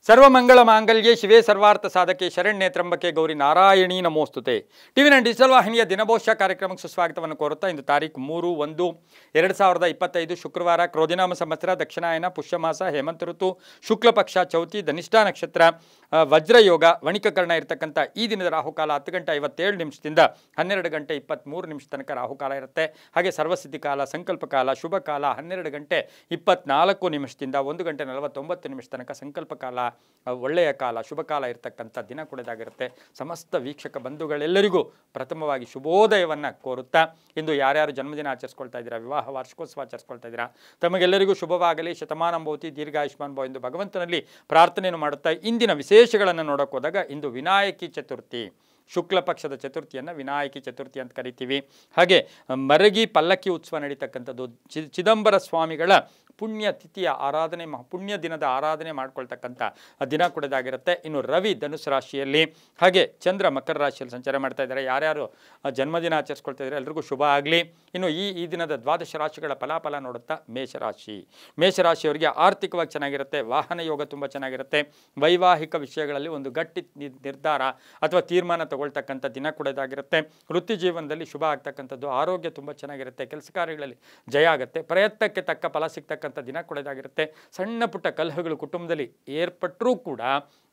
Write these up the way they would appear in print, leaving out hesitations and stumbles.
Sarvamangala ಮಾಂಗಲ್ಯೆ ಶಿವೆ ಸರ್ವಾರ್ಥ ಸಾಧಕೆ ಶರಣ್ಯೆ ತ್ರಂಬಕೆ Gauri Narayani ನಮೋಸ್ತುತೆ. ಟಿವಿ9 digital ವಾಹಿನಿಯ ದಿನಭೋಷ್ಯ ಕಾರ್ಯಕ್ರಮಕ್ಕೆ ಸುಸ್ವಾಗತವನ್ನು ಕೋರುತ್ತಾ ಇಂದು ತಾರೀಕು 3/1/2025 ಶುಕ್ರವಾರ, ಕ್ರೋಧಿನಾಮ ಸಂವತ್ಸರ, ದಕ್ಷಿಣಾಯನ, ಪುಷ್ಯಮಾಸ, ಹೇಮಂತ ಋತು, ಶುಕ್ಲ ಪಕ್ಷ, ಚೌತಿ, ಧನಿಷ್ಠಾ ನಕ್ಷತ್ರ, ವಜ್ರಯೋಗ, ವಣಿಕಕರ್ಣ ಇರತಕ್ಕಂಥ ಈ ದಿನದ ರಾಹುಕಾಲ 10 ಗಂಟೆ 57 ನಿಮಿಷದಿಂದ 12 ಗಂಟೆ 23 ನಿಮಿಷ ತನಕ ರಾಹುಕಾಲ ಇರುತ್ತೆ. ಹಾಗೆ ಸರ್ವಸಿದ್ಧಿ ಕಾಲ, ಸಂಕಲ್ಪ ಕಾಲ, ಶುಭ ಕಾಲ 12 ಗಂಟೆ 24 ನಿಮಿಷದಿಂದ 1 ಗಂಟೆ 49 ನಿಮಿಷ ತನಕ ಸಂಕಲ್ಪ ಕಾಲ, ಒಳ್ಳೆಯ ಕಾಲ, ಶುಭ ಕಾಲ ಇರತಕ್ಕಂಥ ದಿನ ಕೂಡದಾಗಿರುತ್ತೆ. ಸಮಸ್ತ ವೀಕ್ಷಕ ಬಂಧುಗಳೆಲ್ಲರಿಗೂ ಪ್ರಥಮವಾಗಿ ಶುಭೋದಯವನ್ನು ಕೋರುತ್ತಾ ಇಂದು ಯಾರ್ಯಾರು ಜನ್ಮದಿನ ಆಚರಿಸ್ಕೊಳ್ತಾ ಇದ್ದೀರಾ, ವಿವಾಹ ವಾರ್ಷಿಕೋತ್ಸವ ಆಚರಿಸ್ಕೊಳ್ತಾ ಇದ್ದೀರಾ, ತಮಗೆಲ್ಲರಿಗೂ ಶುಭವಾಗಲಿ, ಶತಮಾನಂಭವತಿ, ದೀರ್ಘಾಯುಷ್ಮಾನ್ ಭವ ಎಂದು ಭಗವಂತನಲ್ಲಿ ಪ್ರಾರ್ಥನೆಯನ್ನು ಮಾಡುತ್ತಾ ಇಂದಿನ ವಿಶೇಷಗಳನ್ನು ನೋಡೋಕೆ ಹೋದಾಗ ಇಂದು ವಿನಾಯಕಿ ಚತುರ್ಥಿ, ಶುಕ್ಲ ಪಕ್ಷದ ಚತುರ್ಥಿಯನ್ನು ವಿನಾಯಕಿ ಚತುರ್ಥಿ ಅಂತ ಕರಿತೀವಿ. ಹಾಗೆ ಮರಗಿ ಪಲ್ಲಕ್ಕಿ ಉತ್ಸವ ನಡೀತಕ್ಕಂಥದ್ದು, ಚಿದಂಬರ ಸ್ವಾಮಿಗಳ ಪುಣ್ಯ ತಿಥಿಯ ಆರಾಧನೆ, ಪುಣ್ಯ ದಿನದ ಆರಾಧನೆ ಮಾಡ್ಕೊಳ್ತಕ್ಕಂಥ ದಿನ ಕೂಡದಾಗಿರುತ್ತೆ. ಇನ್ನು ರವಿ ಧನುಸು ರಾಶಿಯಲ್ಲಿ, ಹಾಗೆ ಚಂದ್ರ ಮಕರ ರಾಶಿಯಲ್ಲಿ ಸಂಚಾರ ಮಾಡ್ತಾ ಇದ್ದಾರೆ. ಯಾರ್ಯಾರು ಜನ್ಮದಿನ ಆಚರಿಸ್ಕೊಳ್ತಾ ಇದ್ದಾರೆ ಎಲ್ರಿಗೂ ಶುಭ ಆಗಲಿ. ಇನ್ನು ಈ ದಿನದ ದ್ವಾದಶ ರಾಶಿಗಳ ಫಲಾಫಲ ನೋಡುತ್ತಾ ಮೇಷರಾಶಿಯವರಿಗೆ ಆರ್ಥಿಕವಾಗಿ ಚೆನ್ನಾಗಿರುತ್ತೆ, ವಾಹನ ಯೋಗ ತುಂಬ ಚೆನ್ನಾಗಿರುತ್ತೆ, ವೈವಾಹಿಕ ವಿಷಯಗಳಲ್ಲಿ ಒಂದು ಗಟ್ಟಿ ನಿರ್ಧಾರ ಅಥವಾ ತೀರ್ಮಾನ ತಗೊಳ್ತಕ್ಕಂಥ ದಿನ ಕೂಡದಾಗಿರುತ್ತೆ. ವೃತ್ತಿ ಜೀವನದಲ್ಲಿ ಶುಭ ಆಗ್ತಕ್ಕಂಥದ್ದು, ಆರೋಗ್ಯ ತುಂಬ ಚೆನ್ನಾಗಿರುತ್ತೆ, ಕೆಲಸ ಕಾರ್ಯಗಳಲ್ಲಿ ಜಯ ಆಗುತ್ತೆ, ಪ್ರಯತ್ನಕ್ಕೆ ತಕ್ಕ ಫಲ ಸಿಗ್ತಕ್ಕಂಥ ದಿನ ಕೂಡದಾಗಿರುತ್ತೆ. ಸಣ್ಣ ಪುಟ್ಟ ಕಲಹಗಳು ಕುಟುಂಬದಲ್ಲಿ ಏರ್ಪಟ್ಟರೂ ಕೂಡ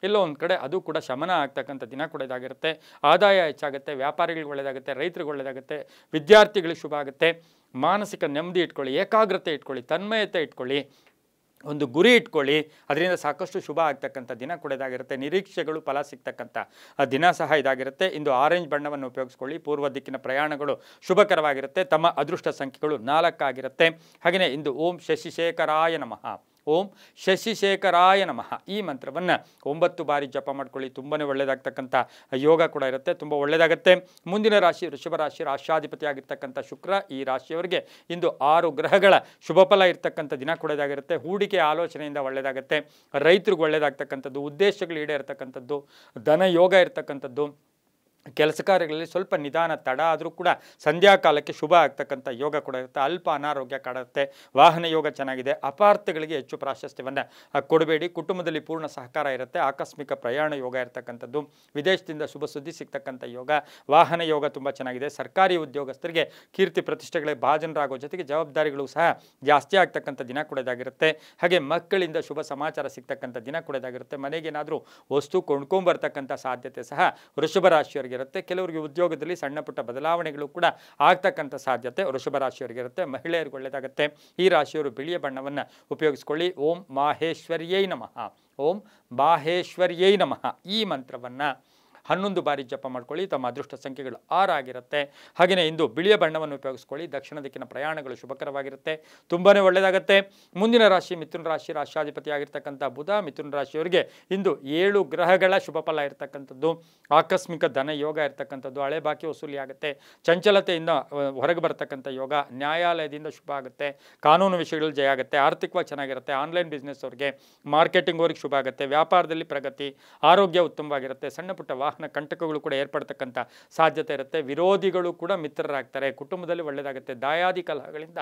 ಎಲ್ಲೋ ಒಂದು ಕಡೆ ಅದು ಕೂಡ ಶಮನ ಆಗ್ತಕ್ಕಂಥ ದಿನ ಕೂಡದಾಗಿರುತ್ತೆ. ಆದಾಯ ಹೆಚ್ಚಾಗುತ್ತೆ, ವ್ಯಾಪಾರಿಗಳಿಗೆ ಒಳ್ಳೆಯದಾಗುತ್ತೆ, ರೈತರಿಗೆ ಒಳ್ಳೆಯದಾಗುತ್ತೆ, ವಿದ್ಯಾರ್ಥಿಗಳಿಗೆ ಶುಭ ಆಗುತ್ತೆ. ಮಾನಸಿಕ ನೆಮ್ಮದಿ ಇಟ್ಕೊಳ್ಳಿ, ಏಕಾಗ್ರತೆ ಇಟ್ಕೊಳ್ಳಿ, ತನ್ಮಯತೆ ಇಟ್ಕೊಳ್ಳಿ, ಒಂದು ಗುರಿ ಇಟ್ಕೊಳ್ಳಿ, ಅದರಿಂದ ಸಾಕಷ್ಟು ಶುಭ ಆಗ್ತಕ್ಕಂಥ ದಿನ ಕೂಡದಾಗಿರುತ್ತೆ. ನಿರೀಕ್ಷೆಗಳು ಫಲ ಸಿಗ್ತಕ್ಕಂಥ ದಿನ ಸಹ ಇದಾಗಿರುತ್ತೆ. ಇಂದು ಆರೆಂಜ್ ಬಣ್ಣವನ್ನು ಉಪಯೋಗಿಸ್ಕೊಳ್ಳಿ. ಪೂರ್ವ ದಿಕ್ಕಿನ ಪ್ರಯಾಣಗಳು ಶುಭಕರವಾಗಿರುತ್ತೆ. ತಮ್ಮ ಅದೃಷ್ಟ ಸಂಖ್ಯೆಗಳು 4 ಆಗಿರುತ್ತೆ. ಹಾಗೆಯೇ ಇಂದು ಓಂ ಶಶಿಶೇಖರಾಯ ನಮಃ, ಓಂ ಶಶಿಶೇಖರಾಯ ನಮಃ ಈ ಮಂತ್ರವನ್ನು 9 ಬಾರಿ ಜಪ ಮಾಡ್ಕೊಳ್ಳಿ. ತುಂಬಾ ಒಳ್ಳೆಯದಾಗ್ತಕ್ಕಂಥ ಯೋಗ ಕೂಡ ಇರುತ್ತೆ, ತುಂಬ ಒಳ್ಳೆಯದಾಗುತ್ತೆ. ಮುಂದಿನ ರಾಶಿ ವೃಷಭ ರಾಶಿ, ರಾಷ್ಟ್ರಾಧಿಪತಿ ಆಗಿರ್ತಕ್ಕಂಥ ಶುಕ್ರ. ಈ ರಾಶಿಯವರಿಗೆ ಇಂದು 6 ಗ್ರಹಗಳ ಶುಭ ಫಲ ಇರ್ತಕ್ಕಂಥ ದಿನ ಕೂಡದಾಗಿರುತ್ತೆ. ಹೂಡಿಕೆ ಆಲೋಚನೆಯಿಂದ ಒಳ್ಳೆಯದಾಗುತ್ತೆ, ರೈತರಿಗೆ ಒಳ್ಳೆಯದಾಗ್ತಕ್ಕಂಥದ್ದು, ಉದ್ದೇಶಗಳು ಈಡೇರ್ತಕ್ಕಂಥದ್ದು, ಧನ ಯೋಗ ಇರ್ತಕ್ಕಂಥದ್ದು, ಕೆಲಸ ಕಾರ್ಯಗಳಲ್ಲಿ ಸ್ವಲ್ಪ ನಿಧಾನ ತಡ ಆದರೂ ಕೂಡ ಸಂಧ್ಯಾಕಾಲಕ್ಕೆ ಶುಭ ಆಗ್ತಕ್ಕಂಥ ಯೋಗ ಕೂಡ ಇರುತ್ತೆ. ಅಲ್ಪ ಅನಾರೋಗ್ಯ ಕಾಡುತ್ತೆ, ವಾಹನ ಯೋಗ ಚೆನ್ನಾಗಿದೆ, ಅಪಾರ್ಥಗಳಿಗೆ ಹೆಚ್ಚು ಪ್ರಾಶಸ್ತ್ಯವನ್ನು ಕೊಡಬೇಡಿ. ಕುಟುಂಬದಲ್ಲಿ ಪೂರ್ಣ ಸಹಕಾರ ಇರುತ್ತೆ, ಆಕಸ್ಮಿಕ ಪ್ರಯಾಣ ಯೋಗ ಇರತಕ್ಕಂಥದ್ದು, ವಿದೇಶದಿಂದ ಶುಭ ಸುದ್ದಿ ಸಿಗ್ತಕ್ಕಂಥ ಯೋಗ, ವಾಹನ ಯೋಗ ತುಂಬ ಚೆನ್ನಾಗಿದೆ. ಸರ್ಕಾರಿ ಉದ್ಯೋಗಸ್ಥರಿಗೆ ಕೀರ್ತಿ ಪ್ರತಿಷ್ಠೆಗಳಿಗೆ ಭಾಜನರಾಗೋ ಜೊತೆಗೆ ಜವಾಬ್ದಾರಿಗಳು ಸಹ ಜಾಸ್ತಿ ಆಗ್ತಕ್ಕಂಥ ದಿನ ಕೂಡದಾಗಿರುತ್ತೆ. ಹಾಗೆ ಮಕ್ಕಳಿಂದ ಶುಭ ಸಮಾಚಾರ ಸಿಗ್ತಕ್ಕಂಥ ದಿನ ಕೂಡದಾಗಿರುತ್ತೆ. ಮನೆಗೇನಾದರೂ ವಸ್ತು ಕೊಂಡ್ಕೊಂಬರ್ತಕ್ಕಂಥ ಸಾಧ್ಯತೆ ಸಹ ವೃಷಭ ರಾಶಿಯವರಿಗೆ ಇರುತ್ತೆ. ಕೆಲವರಿಗೆ ಉದ್ಯೋಗದಲ್ಲಿ ಸಣ್ಣ ಪುಟ್ಟ ಬದಲಾವಣೆಗಳು ಕೂಡ ಆಗ್ತಕ್ಕಂಥ ಸಾಧ್ಯತೆ ವೃಷಭ ರಾಶಿಯವರಿಗೆ ಇರುತ್ತೆ. ಮಹಿಳೆಯರಿಗೆ ಒಳ್ಳೆಯದಾಗುತ್ತೆ. ಈ ರಾಶಿಯವರು ಬಿಳಿಯ ಬಣ್ಣವನ್ನು ಉಪಯೋಗಿಸ್ಕೊಳ್ಳಿ. ಓಂ ಮಾಹೇಶ್ವರ್ಯೈ ನಮಃ, ಓಂ ಮಾಹೇಶ್ವರ್ಯೈ ನಮಃ ಈ ಮಂತ್ರವನ್ನು 11 ಬಾರಿ ಜಪ ಮಾಡ್ಕೊಳ್ಳಿ. ತಮ್ಮ ಅದೃಷ್ಟ ಸಂಖ್ಯೆಗಳು 6 ಆಗಿರುತ್ತೆ. ಹಾಗೆಯೇ ಇಂದು ಬಿಳಿಯ ಬಣ್ಣವನ್ನು ಉಪಯೋಗಿಸ್ಕೊಳ್ಳಿ. ದಕ್ಷಿಣ ದಿಕ್ಕಿನ ಪ್ರಯಾಣಗಳು ಶುಭಕರವಾಗಿರುತ್ತೆ, ತುಂಬಾ ಒಳ್ಳೆಯದಾಗುತ್ತೆ. ಮುಂದಿನ ರಾಶಿ ಮಿಥುನ ರಾಶಿ, ರಾಷ್ಟ್ರಾಧಿಪತಿ ಆಗಿರ್ತಕ್ಕಂಥ ಬುಧ. ಮಿಥುನ ರಾಶಿಯವರಿಗೆ ಇಂದು 7 ಗ್ರಹಗಳ ಶುಭ ಫಲ ಇರತಕ್ಕಂಥದ್ದು, ಆಕಸ್ಮಿಕ ಧನ ಯೋಗ ಇರತಕ್ಕಂಥದ್ದು, ಹಳೆ ಬಾಕಿ ವಸೂಲಿ ಆಗುತ್ತೆ, ಚಂಚಲತೆಯಿಂದ ಹೊರಗೆ ಬರ್ತಕ್ಕಂಥ ಯೋಗ, ನ್ಯಾಯಾಲಯದಿಂದ ಶುಭ ಆಗುತ್ತೆ, ಕಾನೂನು ವಿಷಯಗಳಲ್ಲಿ ಜಯ ಆಗುತ್ತೆ, ಆರ್ಥಿಕವಾಗಿ ಚೆನ್ನಾಗಿರುತ್ತೆ. ಆನ್ಲೈನ್ ಬಿಸ್ನೆಸ್ ಅವ್ರಿಗೆ, ಮಾರ್ಕೆಟಿಂಗ್ ಅವ್ರಿಗೆ ಶುಭ ಆಗುತ್ತೆ, ವ್ಯಾಪಾರದಲ್ಲಿ ಪ್ರಗತಿ, ಆರೋಗ್ಯ ಉತ್ತಮವಾಗಿರುತ್ತೆ. ಸಣ್ಣ ಪುಟ್ಟ ವಾಹನ ಕಂಟಕಗಳು ಕೂಡ ಏರ್ಪಡ್ತಕ್ಕಂಥ ಸಾಧ್ಯತೆ ಇರುತ್ತೆ. ವಿರೋಧಿಗಳು ಕೂಡ ಮಿತ್ರರಾಗ್ತಾರೆ, ಕುಟುಂಬದಲ್ಲಿ ಒಳ್ಳೆಯದಾಗುತ್ತೆ, ದಾಯಾದಿ ಕಲಹಗಳಿಂದ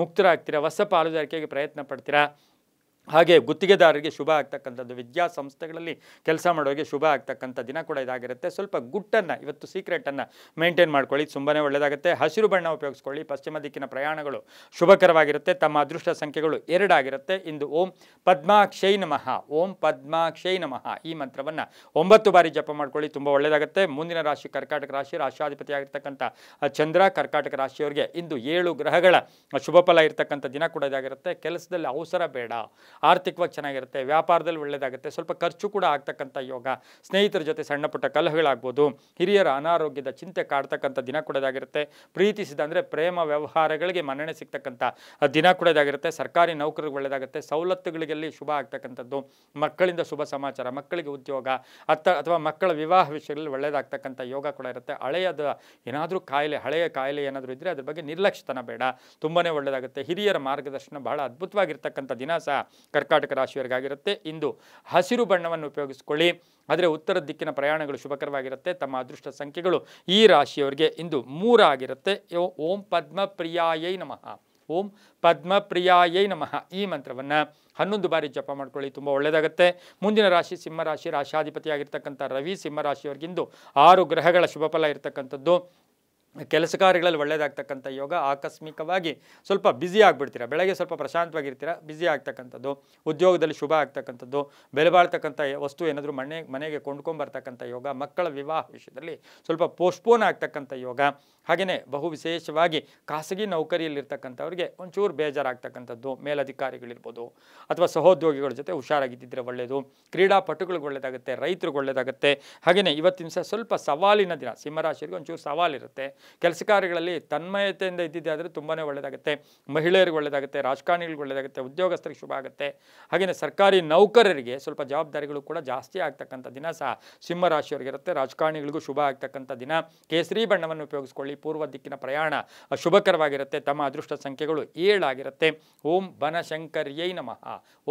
ಮುಕ್ತರಾಗ್ತೀರಾ, ಹೊಸ ಪಾಲುದಾರಿಕೆಗೆ ಪ್ರಯತ್ನ ಪಡ್ತೀರಾ. ಹಾಗೆ ಗುತ್ತಿಗೆದಾರರಿಗೆ ಶುಭ ಆಗ್ತಕ್ಕಂಥದ್ದು, ವಿದ್ಯಾಸಂಸ್ಥೆಗಳಲ್ಲಿ ಕೆಲಸ ಮಾಡೋರಿಗೆ ಶುಭ ಆಗ್ತಕ್ಕಂಥ ದಿನ ಕೂಡ ಇದಾಗಿರುತ್ತೆ. ಸ್ವಲ್ಪ ಗುಟ್ಟನ್ನು, ಇವತ್ತು ಸೀಕ್ರೆಟನ್ನು ಮೇಂಟೈನ್ ಮಾಡ್ಕೊಳ್ಳಿ, ತುಂಬಾ ಒಳ್ಳೆಯದಾಗುತ್ತೆ. ಹಸಿರು ಬಣ್ಣ ಉಪಯೋಗಿಸ್ಕೊಳ್ಳಿ. ಪಶ್ಚಿಮ ದಿಕ್ಕಿನ ಪ್ರಯಾಣಗಳು ಶುಭಕರವಾಗಿರುತ್ತೆ. ತಮ್ಮ ಅದೃಷ್ಟ ಸಂಖ್ಯೆಗಳು 2 ಆಗಿರುತ್ತೆ. ಇಂದು ಓಂ ಪದ್ಮಾಕ್ಷೈ ನಮಃ, ಓಂ ಪದ್ಮಾಕ್ಷೈ ನಮಃ ಈ ಮಂತ್ರವನ್ನು 9 ಬಾರಿ ಜಪ ಮಾಡ್ಕೊಳ್ಳಿ, ತುಂಬ ಒಳ್ಳೆಯದಾಗುತ್ತೆ. ಮುಂದಿನ ರಾಶಿ ಕರ್ಕಾಟಕ ರಾಶಿ, ರಾಷ್ಟ್ರಾಧಿಪತಿ ಆಗಿರ್ತಕ್ಕಂಥ ಚಂದ್ರ. ಕರ್ಕಾಟಕ ರಾಶಿಯವರಿಗೆ ಇಂದು 7 ಗ್ರಹಗಳ ಶುಭ ಫಲ ಇರ್ತಕ್ಕಂಥ ದಿನ ಕೂಡ ಇದಾಗಿರುತ್ತೆ. ಕೆಲಸದಲ್ಲಿ ಅವಸರ ಬೇಡ, ಆರ್ಥಿಕವಾಗಿ ಚೆನ್ನಾಗಿರುತ್ತೆ, ವ್ಯಾಪಾರದಲ್ಲಿ ಒಳ್ಳೆಯದಾಗುತ್ತೆ, ಸ್ವಲ್ಪ ಖರ್ಚು ಕೂಡ ಆಗ್ತಕ್ಕಂಥ ಯೋಗ, ಸ್ನೇಹಿತರ ಜೊತೆ ಸಣ್ಣ ಪುಟ್ಟ ಕಲಹಗಳಾಗ್ಬೋದು, ಹಿರಿಯರ ಅನಾರೋಗ್ಯದ ಚಿಂತೆ ಕಾಡ್ತಕ್ಕಂಥ ದಿನ ಕೂಡದಾಗಿರುತ್ತೆ. ಪ್ರೀತಿಸಿದ ಅಂದರೆ ಪ್ರೇಮ ವ್ಯವಹಾರಗಳಿಗೆ ಮನ್ನಣೆ ಸಿಗ್ತಕ್ಕಂಥ ದಿನ ಕೂಡದಾಗಿರುತ್ತೆ. ಸರ್ಕಾರಿ ನೌಕರಿಗೆ ಒಳ್ಳೆಯದಾಗುತ್ತೆ, ಸವಲತ್ತುಗಳಿಗೆ ಶುಭ ಆಗ್ತಕ್ಕಂಥದ್ದು, ಮಕ್ಕಳಿಂದ ಶುಭ ಸಮಾಚಾರ, ಮಕ್ಕಳಿಗೆ ಉದ್ಯೋಗ ಅಥವಾ ಮಕ್ಕಳ ವಿವಾಹ ವಿಷಯಗಳಲ್ಲಿ ಒಳ್ಳೆಯದಾಗ್ತಕ್ಕಂಥ ಯೋಗ ಕೂಡ ಇರುತ್ತೆ. ಹಳೆಯದ ಏನಾದರೂ ಹಳೆಯ ಕಾಯಿಲೆ ಏನಾದರೂ ಇದ್ದರೆ ಅದ್ರ ಬಗ್ಗೆ ನಿರ್ಲಕ್ಷ್ಯತನ ಬೇಡ, ತುಂಬಾ ಒಳ್ಳೆಯದಾಗುತ್ತೆ. ಹಿರಿಯರ ಮಾರ್ಗದರ್ಶನ ಬಹಳ ಅದ್ಭುತವಾಗಿರ್ತಕ್ಕಂಥ ದಿನ ಸಹ ಕರ್ಕಾಟಕ ರಾಶಿಯವರಿಗಾಗಿರುತ್ತೆ. ಇಂದು ಹಸಿರು ಬಣ್ಣವನ್ನು ಉಪಯೋಗಿಸಿಕೊಳ್ಳಿ. ಆದರೆ ಉತ್ತರ ದಿಕ್ಕಿನ ಪ್ರಯಾಣಗಳು ಶುಭಕರವಾಗಿರುತ್ತೆ. ತಮ್ಮ ಅದೃಷ್ಟ ಸಂಖ್ಯೆಗಳು ಈ ರಾಶಿಯವರಿಗೆ ಇಂದು 3 ಆಗಿರುತ್ತೆ. ಓಂ ಪದ್ಮಪ್ರಿಯಾಯೈ ನಮಃ, ಓಂ ಪದ್ಮಪ್ರಿಯಾಯೈ ನಮಃ ಈ ಮಂತ್ರವನ್ನು 11 ಬಾರಿ ಜಪ ಮಾಡ್ಕೊಳ್ಳಿ, ತುಂಬ ಒಳ್ಳೆಯದಾಗುತ್ತೆ. ಮುಂದಿನ ರಾಶಿ ಸಿಂಹರಾಶಿ, ರಾಶಾಧಿಪತಿಯಾಗಿರ್ತಕ್ಕಂಥ ರವಿ ಸಿಂಹರಾಶಿಯವರಿಗಿಂದು 6 ಗ್ರಹಗಳ ಶುಭಫಲ ಇರತಕ್ಕಂಥದ್ದು. ಕೆಲಸ ಕಾರ್ಯಗಳಲ್ಲಿ ಒಳ್ಳೆಯದಾಗ್ತಕ್ಕಂಥ ಯೋಗ. ಆಕಸ್ಮಿಕವಾಗಿ ಸ್ವಲ್ಪ ಬ್ಯುಸಿ ಆಗಿಬಿಡ್ತೀರಾ, ಬೆಳಗ್ಗೆ ಸ್ವಲ್ಪ ಪ್ರಶಾಂತವಾಗಿರ್ತೀರ, ಬ್ಯುಸಿ ಆಗ್ತಕ್ಕಂಥದ್ದು. ಉದ್ಯೋಗದಲ್ಲಿ ಶುಭ ಆಗ್ತಕ್ಕಂಥದ್ದು. ಬೆಲೆ ಬಾಳ್ತಕ್ಕಂಥ ವಸ್ತು ಏನಾದರೂ ಮನೆಗೆ ಕೊಂಡ್ಕೊಂಬರ್ತಕ್ಕಂಥ ಯೋಗ. ಮಕ್ಕಳ ವಿವಾಹ ವಿಷಯದಲ್ಲಿ ಸ್ವಲ್ಪ ಪೋಸ್ಟ್ಪೋನ್ ಆಗ್ತಕ್ಕಂಥ ಯೋಗ. ಹಾಗೆಯೇ ಬಹು ವಿಶೇಷವಾಗಿ ಖಾಸಗಿ ನೌಕರಿಯಲ್ಲಿರ್ತಕ್ಕಂಥವ್ರಿಗೆ ಒಂಚೂರು ಬೇಜಾರಾಗ್ತಕ್ಕಂಥದ್ದು. ಮೇಲಧಿಕಾರಿಗಳಿರ್ಬೋದು ಅಥವಾ ಸಹೋದ್ಯೋಗಿಗಳ ಜೊತೆ ಹುಷಾರಾಗಿದ್ದಿದ್ರೆ ಒಳ್ಳೆಯದು. ಕ್ರೀಡಾಪಟುಗಳಿಗೆ ಒಳ್ಳೆಯದಾಗುತ್ತೆ, ರೈತರಿಗೆ ಒಳ್ಳೆಯದಾಗುತ್ತೆ. ಹಾಗೆಯೇ ಇವತ್ತಿನ ದಿವಸ ಸ್ವಲ್ಪ ಸವಾಲಿನ ದಿನ. ಸಿಂಹರಾಶಿಯವರಿಗೆ ಒಂಚೂರು ಸವಾಲಿರುತ್ತೆ. ಕೆಲಸ ಕಾರ್ಯಗಳಲ್ಲಿ ತನ್ಮಯತೆಯಿಂದ ಇದ್ದಿದ್ದೆ ಆದರೆ ತುಂಬಾ ಒಳ್ಳೆಯದಾಗುತ್ತೆ. ಮಹಿಳೆಯರಿಗೆ ಒಳ್ಳೆಯದಾಗುತ್ತೆ, ರಾಜಕಾರಣಿಗಳಿಗೆ ಒಳ್ಳೆಯದಾಗುತ್ತೆ, ಉದ್ಯೋಗಸ್ಥರಿಗೆ ಶುಭ ಆಗುತ್ತೆ. ಹಾಗೆಯೇ ಸರ್ಕಾರಿ ನೌಕರರಿಗೆ ಸ್ವಲ್ಪ ಜವಾಬ್ದಾರಿಗಳು ಕೂಡ ಜಾಸ್ತಿ ಆಗ್ತಕ್ಕಂಥ ದಿನ ಸಹ ಸಿಂಹರಾಶಿಯವರಿಗಿರುತ್ತೆ. ರಾಜಕಾರಣಿಗಳಿಗೂ ಶುಭ ಆಗ್ತಕ್ಕಂಥ ದಿನ. ಕೇಸರಿ ಬಣ್ಣವನ್ನು ಉಪಯೋಗಿಸ್ಕೊಳ್ಳಿ. ಪೂರ್ವ ದಿಕ್ಕಿನ ಪ್ರಯಾಣ ಶುಭಕರವಾಗಿರುತ್ತೆ. ತಮ್ಮ ಅದೃಷ್ಟ ಸಂಖ್ಯೆಗಳು 7 ಆಗಿರುತ್ತೆ. ಓಂ ಬನಶಂಕರ್ಯೈ ನಮಃ.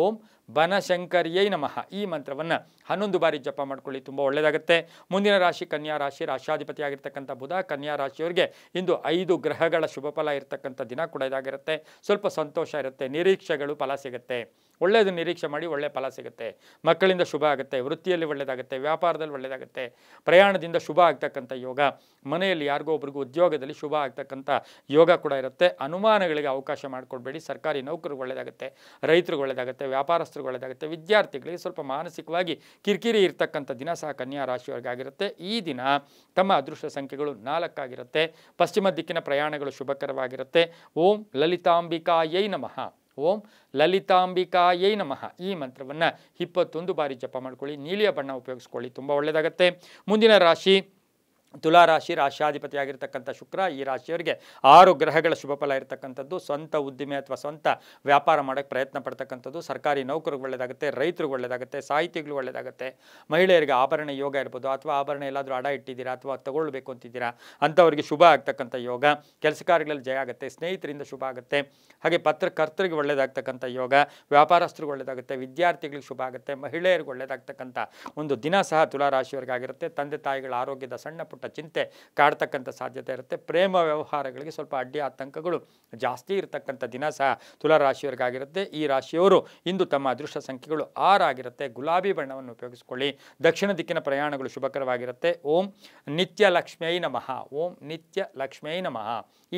ಓಂ ಬನಶಂಕರ್ಯೈ ನಮಃ ಈ ಮಂತ್ರವನ್ನು 11 ಬಾರಿ ಜಪ ಮಾಡ್ಕೊಳ್ಳಿ, ತುಂಬ ಒಳ್ಳೆಯದಾಗುತ್ತೆ. ಮುಂದಿನ ರಾಶಿ ಕನ್ಯಾ ರಾಶಿ, ರಾಶಾಧಿಪತಿಯಾಗಿರ್ತಕ್ಕಂಥ ಬುಧ. ಕನ್ಯಾ ರಾಶಿಯವರಿಗೆ ಇಂದು 5 ಗ್ರಹಗಳ ಶುಭಫಲ ಇರತಕ್ಕಂಥ ದಿನ ಕೂಡ ಇದಾಗಿರುತ್ತೆ. ಸ್ವಲ್ಪ ಸಂತೋಷ ಇರುತ್ತೆ, ನಿರೀಕ್ಷೆಗಳು ಫಲ ಸಿಗುತ್ತೆ. ಒಳ್ಳೆಯದು ನಿರೀಕ್ಷೆ ಮಾಡಿ, ಒಳ್ಳೆಯ ಫಲ ಸಿಗುತ್ತೆ. ಮಕ್ಕಳಿಂದ ಶುಭ ಆಗುತ್ತೆ, ವೃತ್ತಿಯಲ್ಲಿ ಒಳ್ಳೆಯದಾಗುತ್ತೆ, ವ್ಯಾಪಾರದಲ್ಲಿ ಒಳ್ಳೆಯದಾಗುತ್ತೆ, ಪ್ರಯಾಣದಿಂದ ಶುಭ ಆಗ್ತಕ್ಕಂಥ ಯೋಗ. ಮನೆಯಲ್ಲಿ ಯಾರಿಗೋ ಒಬ್ರಿಗೂ ಉದ್ಯೋಗದಲ್ಲಿ ಶುಭ ಆಗ್ತಕ್ಕಂಥ ಯೋಗ ಕೂಡ ಇರುತ್ತೆ. ಅನುಮಾನಗಳಿಗೆ ಅವಕಾಶ ಮಾಡಿಕೊಡ್ಬೇಡಿ. ಸರ್ಕಾರಿ ನೌಕರಿಗೆ ಒಳ್ಳೆಯದಾಗುತ್ತೆ, ರೈತರಿಗೆ ಒಳ್ಳೆಯದಾಗುತ್ತೆ, ವ್ಯಾಪಾರಸ್ಥರಿಗೆ ಒಳ್ಳೆಯದಾಗುತ್ತೆ. ವಿದ್ಯಾರ್ಥಿಗಳಿಗೆ ಸ್ವಲ್ಪ ಮಾನಸಿಕವಾಗಿ ಕಿರಿಕಿರಿ ಇರ್ತಕ್ಕಂಥ ದಿನ ಸಹ ಕನ್ಯಾ ರಾಶಿಯವರಿಗಾಗಿರುತ್ತೆ. ಈ ದಿನ ತಮ್ಮ ಅದೃಷ್ಟ ಸಂಖ್ಯೆಗಳು 4 ಆಗಿರುತ್ತೆ. ಪಶ್ಚಿಮ ದಿಕ್ಕಿನ ಪ್ರಯಾಣಗಳು ಶುಭಕರವಾಗಿರುತ್ತೆ. ಓಂ ಲಲಿತಾಂಬಿಕಾಯೈ ನಮಃ. ಓಂ ಲಲಿತಾಂಬಿಕಾಯೈ ನಮಃ ಈ ಮಂತ್ರವನ್ನು 21 ಬಾರಿ ಜಪ ಮಾಡ್ಕೊಳ್ಳಿ. ನೀಲಿಯ ಬಣ್ಣ ಉಪಯೋಗಿಸ್ಕೊಳ್ಳಿ, ತುಂಬ ಒಳ್ಳೆಯದಾಗುತ್ತೆ. ಮುಂದಿನ ರಾಶಿ ತುಲಾರಾಶಿ, ರಾಶಾಧಿಪತಿಯಾಗಿರ್ತಕ್ಕಂಥ ಶುಕ್ರ. ಈ ರಾಶಿಯವರಿಗೆ 6 ಗ್ರಹಗಳ ಶುಭಫಲ ಇರತಕ್ಕಂಥದ್ದು. ಸ್ವಂತ ಉದ್ದಿಮೆ ಅಥವಾ ಸ್ವಂತ ವ್ಯಾಪಾರ ಮಾಡೋಕ್ಕೆ ಪ್ರಯತ್ನ ಪಡ್ತಕ್ಕಂಥದ್ದು. ಸರ್ಕಾರಿ ನೌಕರಿಗೆ ಒಳ್ಳೆಯದಾಗುತ್ತೆ, ರೈತರಿಗೆ ಒಳ್ಳೆಯದಾಗುತ್ತೆ, ಸಾಹಿತಿಗಳು ಒಳ್ಳೆಯದಾಗುತ್ತೆ. ಮಹಿಳೆಯರಿಗೆ ಆಭರಣ ಯೋಗ ಇರ್ಬೋದು, ಅಥವಾ ಆಭರಣ ಎಲ್ಲಾದರೂ ಅಡ ಇಟ್ಟಿದ್ದೀರಾ ಅಥವಾ ತಗೊಳ್ಬೇಕು ಅಂತಿದ್ದೀರಾ ಅಂಥವ್ರಿಗೆ ಶುಭ ಆಗ್ತಕ್ಕಂಥ ಯೋಗ. ಕೆಲಸ ಕಾರ್ಯಗಳಲ್ಲಿ ಜಯ ಆಗುತ್ತೆ, ಸ್ನೇಹಿತರಿಂದ ಶುಭ ಆಗುತ್ತೆ. ಹಾಗೆ ಪತ್ರಕರ್ತರಿಗೆ ಒಳ್ಳೆಯದಾಗ್ತಕ್ಕಂಥ ಯೋಗ. ವ್ಯಾಪಾರಸ್ಥರಿಗೆ ಒಳ್ಳೆಯದಾಗುತ್ತೆ, ವಿದ್ಯಾರ್ಥಿಗಳಿಗೆ ಶುಭ ಆಗುತ್ತೆ, ಮಹಿಳೆಯರಿಗೆ ಒಳ್ಳೆಯದಾಗ್ತಕ್ಕಂಥ ಒಂದು ದಿನ ಸಹ ತುಲಾರಾಶಿಯವರಿಗಾಗಿರುತ್ತೆ. ತಂದೆ ತಾಯಿಗಳ ಆರೋಗ್ಯದ ಸಣ್ಣ ಪುಟ್ಟ ಚಿಂತೆ ಕಾಡ್ತಕ್ಕಂಥ ಸಾಧ್ಯತೆ ಇರುತ್ತೆ. ಪ್ರೇಮ ವ್ಯವಹಾರಗಳಿಗೆ ಸ್ವಲ್ಪ ಅಡ್ಡಿ ಆತಂಕಗಳು ಜಾಸ್ತಿ ಇರತಕ್ಕಂಥ ದಿನ ಸಹ ತುಲಾರಾಶಿಯವರಿಗಾಗಿರುತ್ತೆ. ಈ ರಾಶಿಯವರು ಇಂದು ತಮ್ಮ ಅದೃಷ್ಟ ಸಂಖ್ಯೆಗಳು 6 ಆಗಿರುತ್ತೆ. ಗುಲಾಬಿ ಬಣ್ಣವನ್ನು ಉಪಯೋಗಿಸಿಕೊಳ್ಳಿ. ದಕ್ಷಿಣ ದಿಕ್ಕಿನ ಪ್ರಯಾಣಗಳು ಶುಭಕರವಾಗಿರುತ್ತೆ. ಓಂ ನಿತ್ಯ ಲಕ್ಷ್ಮ್ಯೈ ನಮಃ. ಓಂ ನಿತ್ಯ ಲಕ್ಷ್ಮ್ಯೈ ನಮಃ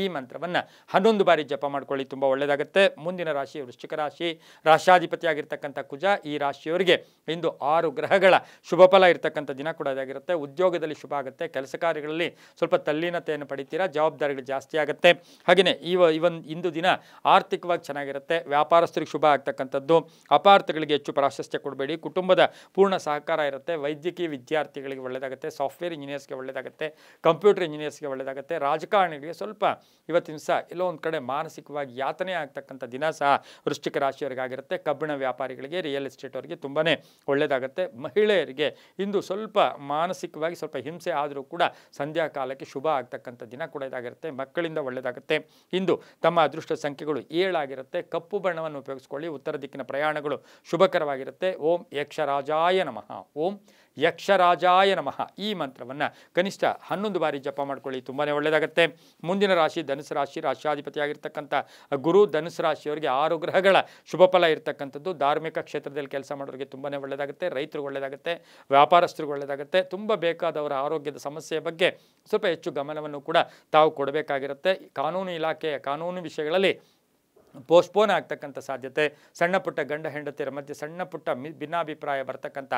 ಈ ಮಂತ್ರವನ್ನು 11 ಬಾರಿ ಜಪ ಮಾಡ್ಕೊಳ್ಳಿ, ತುಂಬ ಒಳ್ಳೆಯದಾಗುತ್ತೆ. ಮುಂದಿನ ರಾಶಿ ವೃಶ್ಚಿಕ ರಾಶಿ, ರಾಶಾಧಿಪತಿಯಾಗಿರ್ತಕ್ಕಂಥ ಕುಜ. ಈ ರಾಶಿಯವರಿಗೆ ಇಂದು 6 ಗ್ರಹಗಳ ಶುಭಫಲ ಇರತಕ್ಕಂಥ ದಿನ ಕೂಡ ಇದಾಗಿರುತ್ತೆ. ಉದ್ಯೋಗದಲ್ಲಿ ಶುಭ ಆಗುತ್ತೆ, ಕೆಲಸ ಕಾರ್ಯಗಳಲ್ಲಿ ಸ್ವಲ್ಪ ತಲ್ಲೀನತೆಯನ್ನು ಪಡಿತೀರಾ, ಜವಾಬ್ದಾರಿಗಳು ಜಾಸ್ತಿ ಆಗುತ್ತೆ. ಹಾಗೆಯೇ ಇಂದು ದಿನ ಆರ್ಥಿಕವಾಗಿ ಚೆನ್ನಾಗಿರುತ್ತೆ. ವ್ಯಾಪಾರಸ್ಥರಿಗೆ ಶುಭ ಆಗ್ತಕ್ಕಂಥದ್ದು. ಅಪಾರ್ಥಗಳಿಗೆ ಹೆಚ್ಚು ಪ್ರಾಶಸ್ತ್ಯ ಕೊಡಬೇಡಿ. ಕುಟುಂಬದ ಪೂರ್ಣ ಸಹಕಾರ ಇರುತ್ತೆ. ವೈದ್ಯಕೀಯ ವಿದ್ಯಾರ್ಥಿಗಳಿಗೆ ಒಳ್ಳೆಯದಾಗುತ್ತೆ, ಸಾಫ್ಟ್ವೇರ್ ಇಂಜಿನಿಯರ್ಸ್ಗೆ ಒಳ್ಳೆಯದಾಗುತ್ತೆ, ಕಂಪ್ಯೂಟರ್ ಇಂಜಿನಿಯರ್ಸ್ಗೆ ಒಳ್ಳೆಯದಾಗುತ್ತೆ. ರಾಜಕಾರಣಿಗಳಿಗೆ ಸ್ವಲ್ಪ ಇವತ್ತಿನ ಸಹ ಎಲ್ಲೋ ಒಂದು ಕಡೆ ಮಾನಸಿಕವಾಗಿ ಯಾತನೆ ಆಗ್ತಕ್ಕಂಥ ದಿನ ಸಹ ವೃಶ್ಚಿಕ ರಾಶಿಯವರಿಗಾಗಿರುತ್ತೆ. ಕಬ್ಬಿಣ ವ್ಯಾಪಾರಿಗಳಿಗೆ, ರಿಯಲ್ ಎಸ್ಟೇಟ್ ಅವರಿಗೆ ತುಂಬಾ ಒಳ್ಳೆಯದಾಗುತ್ತೆ. ಮಹಿಳೆಯರಿಗೆ ಇಂದು ಸ್ವಲ್ಪ ಮಾನಸಿಕವಾಗಿ ಸ್ವಲ್ಪ ಹಿಂಸೆ ಆದರೂ ಕೂಡ ಸಂಧ್ಯಾ ಕಾಲಕ್ಕೆ ಶುಭ ಆಗ್ತಕ್ಕಂಥ ದಿನ ಕೂಡ ಇದಾಗಿರುತ್ತೆ. ಮಕ್ಕಳಿಂದ ಒಳ್ಳೆಯದಾಗುತ್ತೆ. ಇಂದು ತಮ್ಮ ಅದೃಷ್ಟ ಸಂಖ್ಯೆಗಳು 7 ಆಗಿರುತ್ತೆ. ಕಪ್ಪು ಬಣ್ಣವನ್ನು ಉಪಯೋಗಿಸ್ಕೊಳ್ಳಿ. ಉತ್ತರ ದಿಕ್ಕಿನ ಪ್ರಯಾಣಗಳು ಶುಭಕರವಾಗಿರುತ್ತೆ. ಓಂ ಯಕ್ಷರಾಜಾಯ ನಮಃ. ಓಂ ಯಕ್ಷರಾಜಾಯ ನಮಃ ಈ ಮಂತ್ರವನ್ನು ಕನಿಷ್ಠ 11 ಬಾರಿ ಜಪ ಮಾಡ್ಕೊಳ್ಳಿ, ತುಂಬಾ ಒಳ್ಳೆಯದಾಗುತ್ತೆ. ಮುಂದಿನ ರಾಶಿ ಧನುಸು ರಾಶಿ, ರಾಶಾಧಿಪತಿಯಾಗಿರ್ತಕ್ಕಂಥ ಗುರು. ಧನುಸು ರಾಶಿಯವರಿಗೆ 6 ಗ್ರಹಗಳ ಶುಭಫಲ ಇರತಕ್ಕಂಥದ್ದು. ಧಾರ್ಮಿಕ ಕ್ಷೇತ್ರದಲ್ಲಿ ಕೆಲಸ ಮಾಡೋರಿಗೆ ತುಂಬಾ ಒಳ್ಳೆಯದಾಗುತ್ತೆ, ರೈತರಿಗೆ ಒಳ್ಳೆಯದಾಗುತ್ತೆ, ವ್ಯಾಪಾರಸ್ಥರಿಗೆ ಒಳ್ಳೆಯದಾಗುತ್ತೆ. ತುಂಬ ಬೇಕಾದವರ ಆರೋಗ್ಯದ ಸಮಸ್ಯೆಯ ಬಗ್ಗೆ ಸ್ವಲ್ಪ ಹೆಚ್ಚು ಗಮನವನ್ನು ಕೂಡ ತಾವು ಕೊಡಬೇಕಾಗಿರುತ್ತೆ. ಕಾನೂನು ಇಲಾಖೆಯ ಕಾನೂನು ವಿಷಯಗಳಲ್ಲಿ ಪೋಸ್ಟ್ಪೋನ್ ಆಗ್ತಕ್ಕಂಥ ಸಾಧ್ಯತೆ, ಸಣ್ಣ ಪುಟ್ಟ ಗಂಡ ಹೆಂಡತಿಯರ ಮಧ್ಯೆ ಸಣ್ಣ ಪುಟ್ಟ ಭಿನ್ನಾಭಿಪ್ರಾಯ ಬರ್ತಕ್ಕಂಥ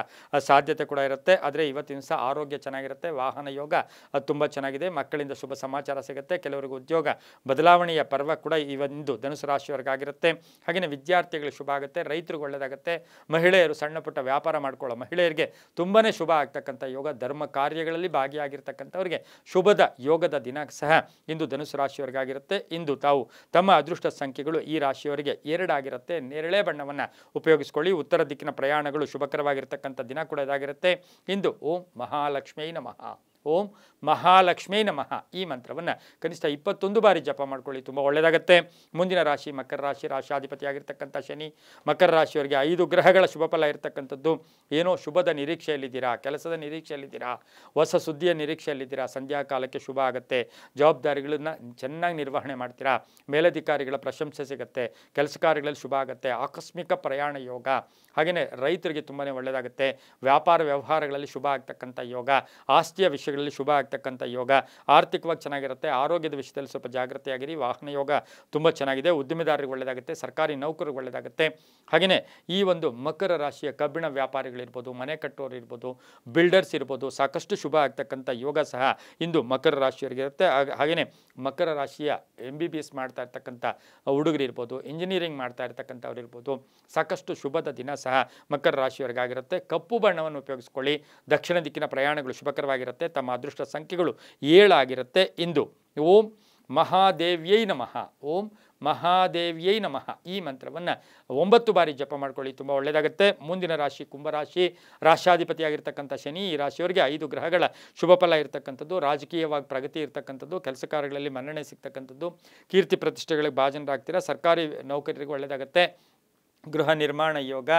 ಸಾಧ್ಯತೆ ಕೂಡ ಇರುತ್ತೆ. ಆದರೆ ಇವತ್ತಿನ ಸಹ ಆರೋಗ್ಯ ಚೆನ್ನಾಗಿರುತ್ತೆ. ವಾಹನ ಯೋಗ ತುಂಬ ಚೆನ್ನಾಗಿದೆ. ಮಕ್ಕಳಿಂದ ಶುಭ ಸಮಾಚಾರ ಸಿಗುತ್ತೆ. ಕೆಲವರಿಗೆ ಉದ್ಯೋಗ ಬದಲಾವಣೆಯ ಪರ್ವ ಕೂಡ ಇಂದು ಧನುಸು ರಾಶಿಯವರಿಗಾಗಿರುತ್ತೆ. ಹಾಗೆಯೇ ವಿದ್ಯಾರ್ಥಿಗಳಿಗೆ ಶುಭ ಆಗುತ್ತೆ, ರೈತರಿಗೆ ಒಳ್ಳೆಯದಾಗುತ್ತೆ. ಮಹಿಳೆಯರು ಸಣ್ಣ ಪುಟ್ಟ ವ್ಯಾಪಾರ ಮಾಡ್ಕೊಳ್ಳೋ ಮಹಿಳೆಯರಿಗೆ ತುಂಬಾ ಶುಭ ಆಗ್ತಕ್ಕಂಥ ಯೋಗ. ಧರ್ಮ ಕಾರ್ಯಗಳಲ್ಲಿ ಭಾಗಿಯಾಗಿರ್ತಕ್ಕಂಥವ್ರಿಗೆ ಶುಭದ ಯೋಗದ ದಿನ ಸಹ ಇಂದು ಧನುಸು ರಾಶಿಯವರಿಗಾಗಿರುತ್ತೆ. ಇಂದು ತಾವು ತಮ್ಮ ಅದೃಷ್ಟ ಸಂಖ್ಯೆಗಳು ಈ ರಾಶಿಯವರಿಗೆ 2 ಆಗಿರುತ್ತೆ. ನೇರಳೆ ಬಣ್ಣವನ್ನು ಉಪಯೋಗಿಸಿಕೊಳ್ಳಿ. ಉತ್ತರ ದಿಕ್ಕಿನ ಪ್ರಯಾಣಗಳು ಶುಭಕರವಾಗಿರ್ತಕ್ಕಂಥ ದಿನ ಕೂಡ ಇದಾಗಿರುತ್ತೆ. ಇಂದು ಓಂ ಮಹಾಲಕ್ಷ್ಮೀ ನಮಃ. ಓಂ ಮಹಾಲಕ್ಷ್ಮೀ ನಮಃ ಈ ಮಂತ್ರವನ್ನು ಕನಿಷ್ಠ 21 ಬಾರಿ ಜಪ ಮಾಡ್ಕೊಳ್ಳಿ, ತುಂಬ ಒಳ್ಳೆಯದಾಗತ್ತೆ. ಮುಂದಿನ ರಾಶಿ ಮಕರ ರಾಶಿ, ರಾಶಾಧಿಪತಿಯಾಗಿರ್ತಕ್ಕಂಥ ಶನಿ. ಮಕರ ರಾಶಿಯವರಿಗೆ 5 ಗ್ರಹಗಳ ಶುಭ ಫಲ ಇರತಕ್ಕಂಥದ್ದು. ಏನೋ ಶುಭದ ನಿರೀಕ್ಷೆಯಲ್ಲಿದ್ದೀರಾ, ಕೆಲಸದ ನಿರೀಕ್ಷೆಯಲ್ಲಿದ್ದೀರಾ, ಹೊಸ ಸುದ್ದಿಯ ನಿರೀಕ್ಷೆಯಲ್ಲಿದ್ದೀರಾ, ಸಂಧ್ಯಾ ಕಾಲಕ್ಕೆ ಶುಭ ಆಗುತ್ತೆ. ಜವಾಬ್ದಾರಿಗಳನ್ನ ಚೆನ್ನಾಗಿ ನಿರ್ವಹಣೆ ಮಾಡ್ತೀರಾ, ಮೇಲಧಿಕಾರಿಗಳ ಪ್ರಶಂಸೆ ಸಿಗುತ್ತೆ, ಕೆಲಸ ಕಾರ್ಯಗಳಲ್ಲಿ ಶುಭ ಆಗುತ್ತೆ. ಆಕಸ್ಮಿಕ ಪ್ರಯಾಣ ಯೋಗ. ಹಾಗೆಯೇ ರೈತರಿಗೆ ತುಂಬಾ ಒಳ್ಳೆಯದಾಗುತ್ತೆ. ವ್ಯಾಪಾರ ವ್ಯವಹಾರಗಳಲ್ಲಿ ಶುಭ ಆಗ್ತಕ್ಕಂಥ ಯೋಗ, ಆಸ್ತಿಯ ವಿಷಯಗಳಲ್ಲಿ ಶುಭ ಆಗ್ತಕ್ಕಂಥ ಯೋಗ, ಆರ್ಥಿಕವಾಗಿ ಚೆನ್ನಾಗಿರುತ್ತೆ. ಆರೋಗ್ಯದ ವಿಷಯದಲ್ಲಿ ಸ್ವಲ್ಪ ಜಾಗೃತಿಯಾಗಿರಿ. ವಾಹನ ಯೋಗ ತುಂಬ ಚೆನ್ನಾಗಿದೆ. ಉದ್ದಿಮೆದಾರರಿಗೆ ಒಳ್ಳೆಯದಾಗುತ್ತೆ, ಸರ್ಕಾರಿ ನೌಕರಿಗೆ ಒಳ್ಳೆಯದಾಗುತ್ತೆ. ಹಾಗೆಯೇ ಈ ಒಂದು ಮಕರ ರಾಶಿಯ ಕಬ್ಬಿಣ ವ್ಯಾಪಾರಿಗಳಿರ್ಬೋದು, ಮನೆ ಕಟ್ಟೋರು ಇರ್ಬೋದು, ಬಿಲ್ಡರ್ಸ್ ಇರ್ಬೋದು, ಸಾಕಷ್ಟು ಶುಭ ಆಗ್ತಕ್ಕಂಥ ಯೋಗ ಸಹ ಇಂದು ಮಕರ ರಾಶಿಯವರಿಗೆ ಇರುತ್ತೆ. ಹಾಗೆಯೇ ಮಕರ ರಾಶಿಯ MBBS ಮಾಡ್ತಾ ಇರ್ತಕ್ಕಂಥ ಹುಡುಗರು ಇರ್ಬೋದು, ಇಂಜಿನಿಯರಿಂಗ್ ಮಾಡ್ತಾ ಇರ್ತಕ್ಕಂಥವ್ರು ಇರ್ಬೋದು, ಸಾಕಷ್ಟು ಶುಭದ ದಿನ ಸಹ ಮಕರ ರಾಶಿಯವರಿಗಾಗಿರುತ್ತೆ. ಕಪ್ಪು ಬಣ್ಣವನ್ನು ಉಪಯೋಗಿಸ್ಕೊಳ್ಳಿ. ದಕ್ಷಿಣ ದಿಕ್ಕಿನ ಪ್ರಯಾಣಗಳು ಶುಭಕರವಾಗಿರುತ್ತೆ. ತಮ್ಮ ಅದೃಷ್ಟ ಸಂಖ್ಯೆಗಳು 7 ಆಗಿರುತ್ತೆ. ಇಂದು ಓಂ ಮಹಾದೇವ್ಯೈ ನಮಃ, ಓಂ ಮಹಾದೇವ್ಯೈ ನಮಃ ಈ ಮಂತ್ರವನ್ನು 9 ಬಾರಿ ಜಪ ಮಾಡ್ಕೊಳ್ಳಿ, ತುಂಬ ಒಳ್ಳೆಯದಾಗುತ್ತೆ. ಮುಂದಿನ ರಾಶಿ ಕುಂಭರಾಶಿ, ರಾಶಾಧಿಪತಿಯಾಗಿರ್ತಕ್ಕಂಥ ಶನಿ. ಈ ರಾಶಿಯವರಿಗೆ 5 ಗ್ರಹಗಳ ಶುಭ ಫಲ ಇರತಕ್ಕಂಥದ್ದು. ರಾಜಕೀಯವಾಗಿ ಪ್ರಗತಿ ಇರತಕ್ಕಂಥದ್ದು, ಕೆಲಸ ಕಾರ್ಯಗಳಲ್ಲಿ ಮನ್ನಣೆ ಸಿಗ್ತಕ್ಕಂಥದ್ದು, ಕೀರ್ತಿ ಪ್ರತಿಷ್ಠೆಗಳಿಗೆ ಭಾಜನರಾಗ್ತೀರಾ. ಸರ್ಕಾರಿ ನೌಕರರಿಗೆ ಒಳ್ಳೆಯದಾಗುತ್ತೆ. ಗೃಹ ನಿರ್ಮಾಣ ಯೋಗ.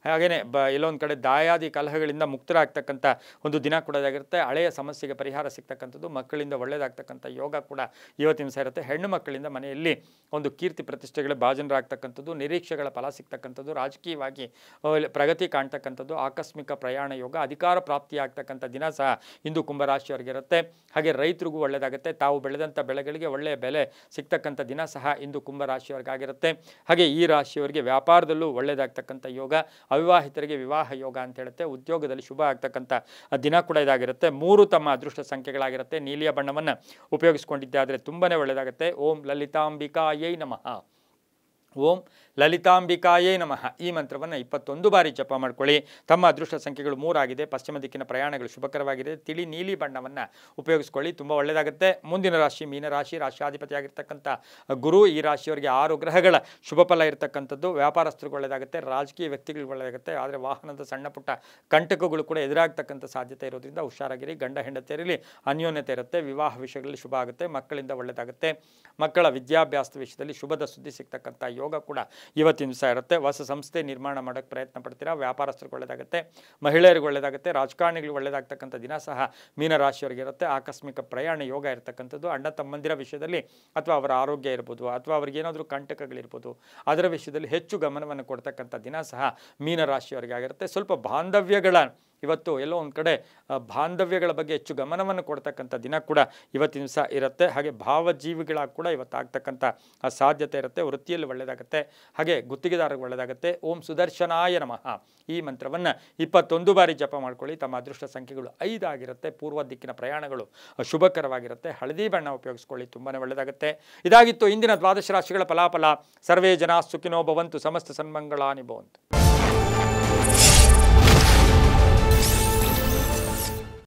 ಹಾಗೆಯೇ ಎಲ್ಲೊಂದು ಕಡೆ ದಾಯಾದಿ ಕಲಹಗಳಿಂದ ಮುಕ್ತರಾಗ್ತಕ್ಕಂಥ ಒಂದು ದಿನ ಕೂಡ ಇದಾಗಿರುತ್ತೆ. ಹಳೆಯ ಸಮಸ್ಯೆಗೆ ಪರಿಹಾರ ಸಿಗ್ತಕ್ಕಂಥದ್ದು, ಮಕ್ಕಳಿಂದ ಒಳ್ಳೆಯದಾಗ್ತಕ್ಕಂಥ ಯೋಗ ಕೂಡ ಇವತ್ತಿನ ದಿವಸ ಇರುತ್ತೆ. ಹೆಣ್ಣು ಮಕ್ಕಳಿಂದ ಮನೆಯಲ್ಲಿ ಒಂದು ಕೀರ್ತಿ ಪ್ರತಿಷ್ಠೆಗಳ ಭಾಜನರಾಗ್ತಕ್ಕಂಥದ್ದು, ನಿರೀಕ್ಷೆಗಳ ಫಲ ಸಿಗ್ತಕ್ಕಂಥದ್ದು, ರಾಜಕೀಯವಾಗಿ ಪ್ರಗತಿ ಕಾಣ್ತಕ್ಕಂಥದ್ದು, ಆಕಸ್ಮಿಕ ಪ್ರಯಾಣ ಯೋಗ, ಅಧಿಕಾರ ಪ್ರಾಪ್ತಿಯಾಗ್ತಕ್ಕಂಥ ದಿನ ಸಹ ಇಂದು ಕುಂಭರಾಶಿಯವರಿಗಿರುತ್ತೆ. ಹಾಗೆ ರೈತರಿಗೂ ಒಳ್ಳೆಯದಾಗುತ್ತೆ. ತಾವು ಬೆಳೆದಂಥ ಬೆಳೆಗಳಿಗೆ ಒಳ್ಳೆಯ ಬೆಲೆ ಸಿಗ್ತಕ್ಕಂಥ ದಿನ ಸಹ ಇಂದು ಕುಂಭರಾಶಿಯವರಿಗಾಗಿರುತ್ತೆ. ಹಾಗೆ ಈ ರಾಶಿಯವರಿಗೆ ವ್ಯಾಪಾರದಲ್ಲೂ ಒಳ್ಳೆಯದಾಗ್ತಕ್ಕಂಥ ಯೋಗ, ಅವಿವಾಹಿತರಿಗೆ ವಿವಾಹ ಯೋಗ ಅಂತ ಹೇಳುತ್ತೆ. ಉದ್ಯೋಗದಲ್ಲಿ ಶುಭ ಆಗ್ತಕ್ಕಂಥ ದಿನ ಕೂಡ ಇದಾಗಿರುತ್ತೆ. 3 ತಮ್ಮ ಅದೃಷ್ಟ ಸಂಖ್ಯೆಗಳಾಗಿರುತ್ತೆ. ನೀಲಿಯ ಬಣ್ಣವನ್ನು ಉಪಯೋಗಿಸ್ಕೊಂಡಿದ್ದಾದರೆ ತುಂಬಾ ಒಳ್ಳೆಯದಾಗುತ್ತೆ. ಓಂ ಲಲಿತಾಂಬಿಕಾಯೈ ನಮಃ, ಓಂ ಲಲಿತಾಂಬಿಕಾಯೇ ನಮಃ ಈ ಮಂತ್ರವನ್ನು 21 ಬಾರಿ ಜಪ ಮಾಡ್ಕೊಳ್ಳಿ. ತಮ್ಮ ಅದೃಷ್ಟ ಸಂಖ್ಯೆಗಳು 3 ಆಗಿದೆ. ಪಶ್ಚಿಮ ದಿಕ್ಕಿನ ಪ್ರಯಾಣಗಳು ಶುಭಕರವಾಗಿದೆ. ತಿಳಿ ನೀಲಿ ಬಣ್ಣವನ್ನು ಉಪಯೋಗಿಸ್ಕೊಳ್ಳಿ, ತುಂಬ ಒಳ್ಳೆಯದಾಗುತ್ತೆ. ಮುಂದಿನ ರಾಶಿ ಮೀನರಾಶಿ, ರಾಶಿಯಾಧಿಪತಿಯಾಗಿರ್ತಕ್ಕಂಥ ಗುರು. ಈ ರಾಶಿಯವರಿಗೆ 6 ಗ್ರಹಗಳ ಶುಭ ಫಲ ಇರತಕ್ಕಂಥದ್ದು. ವ್ಯಾಪಾರಸ್ಥರಿಗೆ ಒಳ್ಳೆಯದಾಗುತ್ತೆ, ರಾಜಕೀಯ ವ್ಯಕ್ತಿಗಳಿಗೆ ಒಳ್ಳೆಯದಾಗುತ್ತೆ. ಆದರೆ ವಾಹನದ ಸಣ್ಣ ಪುಟ್ಟ ಕಂಟಕಗಳು ಕೂಡ ಎದುರಾಗ್ತಕ್ಕಂಥ ಸಾಧ್ಯತೆ ಇರೋದ್ರಿಂದ ಹುಷಾರಾಗಿರಿ. ಗಂಡ ಹೆಂಡತಿಯರಲ್ಲಿ ಅನ್ಯೋನ್ಯತೆ ಇರುತ್ತೆ. ವಿವಾಹ ವಿಷಯಗಳಲ್ಲಿ ಶುಭ ಆಗುತ್ತೆ. ಮಕ್ಕಳಿಂದ ಒಳ್ಳೆಯದಾಗುತ್ತೆ. ಮಕ್ಕಳ ವಿದ್ಯಾಭ್ಯಾಸದ ವಿಷಯದಲ್ಲಿ ಶುಭದ ಸುದ್ದಿ ಸಿಗ್ತಕ್ಕಂಥ ಯೋಗ ಕೂಡ ಇವತ್ತಿನ ದಿವಸ ಇರುತ್ತೆ. ಹೊಸ ಸಂಸ್ಥೆ ನಿರ್ಮಾಣ ಮಾಡೋಕ್ಕೆ ಪ್ರಯತ್ನ ಪಡ್ತೀರಾ. ವ್ಯಾಪಾರಸ್ಥರಿಗೆ ಒಳ್ಳೆಯದಾಗುತ್ತೆ, ಮಹಿಳೆಯರಿಗೆ ಒಳ್ಳೆಯದಾಗುತ್ತೆ, ರಾಜಕಾರಣಿಗಳಿಗೆ ಒಳ್ಳೆಯದಾಗ್ತಕ್ಕಂಥ ದಿನ ಸಹ ಮೀನರಾಶಿಯವರಿಗೆ ಇರುತ್ತೆ. ಆಕಸ್ಮಿಕ ಪ್ರಯಾಣ ಯೋಗ ಇರತಕ್ಕಂಥದ್ದು. ಅಣ್ಣ ತಮ್ಮಂದಿರ ವಿಷಯದಲ್ಲಿ ಅಥವಾ ಅವರ ಆರೋಗ್ಯ ಇರ್ಬೋದು, ಅಥವಾ ಅವ್ರಿಗೇನಾದರೂ ಕಂಟಕಗಳಿರ್ಬೋದು, ಅದರ ವಿಷಯದಲ್ಲಿ ಹೆಚ್ಚು ಗಮನವನ್ನು ಕೊಡ್ತಕ್ಕಂಥ ದಿನ ಸಹ ಮೀನರಾಶಿಯವರಿಗೆ ಆಗಿರುತ್ತೆ. ಸ್ವಲ್ಪ ಬಾಂಧವ್ಯಗಳ ಇವತ್ತು ಎಲ್ಲೋ ಒಂದು ಕಡೆ ಬಾಂಧವ್ಯಗಳ ಬಗ್ಗೆ ಹೆಚ್ಚು ಗಮನವನ್ನು ಕೊಡ್ತಕ್ಕಂಥ ದಿನ ಕೂಡ ಇವತ್ತಿನ ದಿವಸ ಇರುತ್ತೆ. ಹಾಗೆ ಭಾವಜೀವಿಗಳಾಗಿ ಕೂಡ ಇವತ್ತು ಆಗ್ತಕ್ಕಂಥ ಸಾಧ್ಯತೆ ಇರುತ್ತೆ. ವೃತ್ತಿಯಲ್ಲಿ ಒಳ್ಳೆಯದಾಗುತ್ತೆ. ಹಾಗೆ ಗುತ್ತಿಗೆದಾರರಿಗೆ ಒಳ್ಳೆಯದಾಗುತ್ತೆ. ಓಂ ಸುದರ್ಶನಾಯ ನಮಃ ಈ ಮಂತ್ರವನ್ನು 21 ಬಾರಿ ಜಪ ಮಾಡ್ಕೊಳ್ಳಿ. ತಮ್ಮ ಅದೃಷ್ಟ ಸಂಖ್ಯೆಗಳು 5 ಆಗಿರುತ್ತೆ. ಪೂರ್ವ ದಿಕ್ಕಿನ ಪ್ರಯಾಣಗಳು ಶುಭಕರವಾಗಿರುತ್ತೆ. ಹಳದಿ ಬಣ್ಣ ಉಪಯೋಗಿಸ್ಕೊಳ್ಳಿ, ತುಂಬಾ ಒಳ್ಳೆಯದಾಗುತ್ತೆ. ಇದಾಗಿತ್ತು ಇಂದಿನ ದ್ವಾದಶ ರಾಶಿಗಳ ಫಲಾಫಲ. ಸರ್ವೇ ಜನ ಸುಖಿನೋ ಭವಂತು, ಸಮಸ್ತ ಸನ್ಮಂಗಳಾನಿ ಭವಂತು.